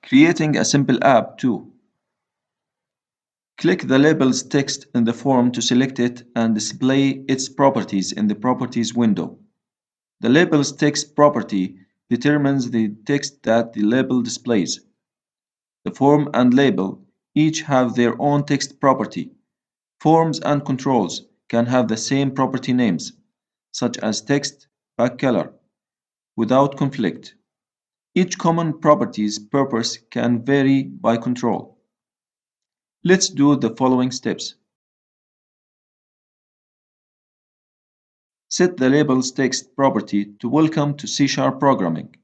Creating a simple app too. Click the label's text in the form to select it and display its properties in the Properties window. The label's text property determines the text that the label displays. The form and label each have their own text property. Forms and controls can have the same property names, such as text, backcolor, without conflict. Each common property's purpose can vary by control. Let's do the following steps. Set the label's text property to Welcome to C# Programming.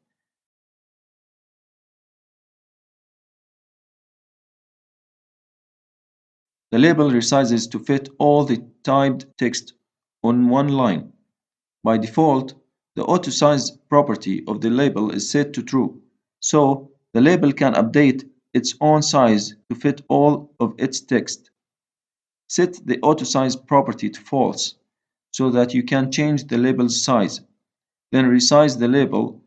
The label resizes to fit all the typed text on one line. By default, the auto-size property of the label is set to true, so the label can update its own size to fit all of its text. Set the auto-size property to false, so that you can change the label's size. Then resize the label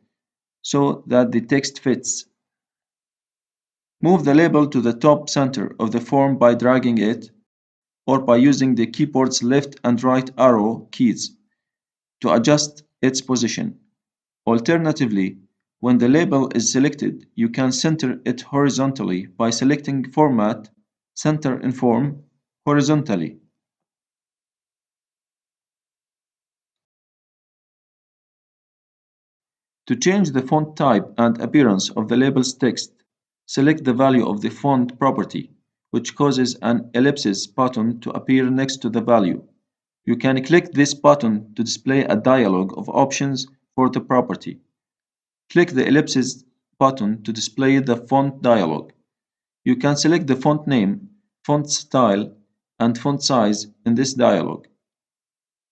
so that the text fits. Move the label to the top center of the form by dragging it, or by using the keyboard's left and right arrow keys to adjust its position. Alternatively, when the label is selected, you can center it horizontally by selecting Format, Center in Form, horizontally. To change the font type and appearance of the label's text, select the value of the font property, which causes an ellipsis button to appear next to the value. You can click this button to display a dialog of options for the property. Click the ellipsis button to display the font dialog. You can select the font name, font style, and font size in this dialog.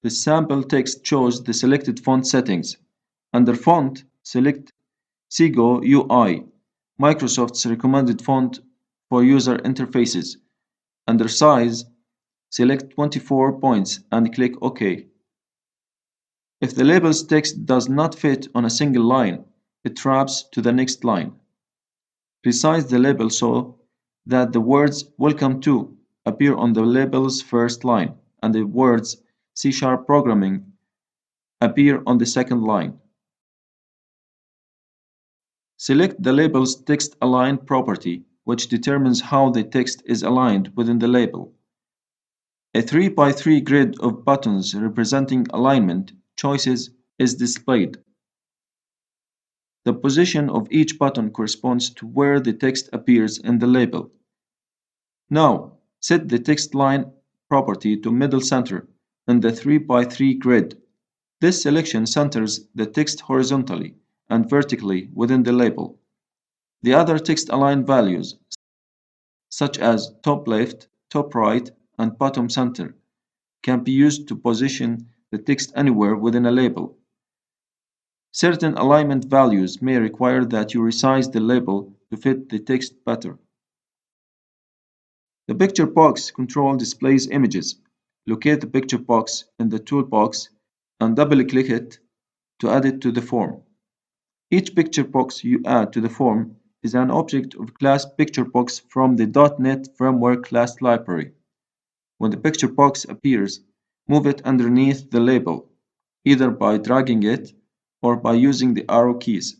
The sample text shows the selected font settings. Under Font, select Segoe UI, Microsoft's recommended font for user interfaces. Under Size, select 24 points and click OK. If the label's text does not fit on a single line, it taps to the next line. Resize the label so that the words Welcome to appear on the label's first line and the words C# Programming appear on the second line. Select the label's Text Align property, which determines how the text is aligned within the label. A 3x3 grid of buttons representing alignment choices is displayed. The position of each button corresponds to where the text appears in the label. Now, set the text line property to middle center in the 3x3 grid. This selection centers the text horizontally and vertically within the label. The other text align values, such as top left, top right, and bottom center, can be used to position the text anywhere within a label. Certain alignment values may require that you resize the label to fit the text better. The picture box control displays images. Locate the picture box in the toolbox and double-click it to add it to the form. Each picture box you add to the form is an object of class PictureBox from the .NET Framework class library. When the picture box appears, move it underneath the label, either by dragging it or by using the arrow keys.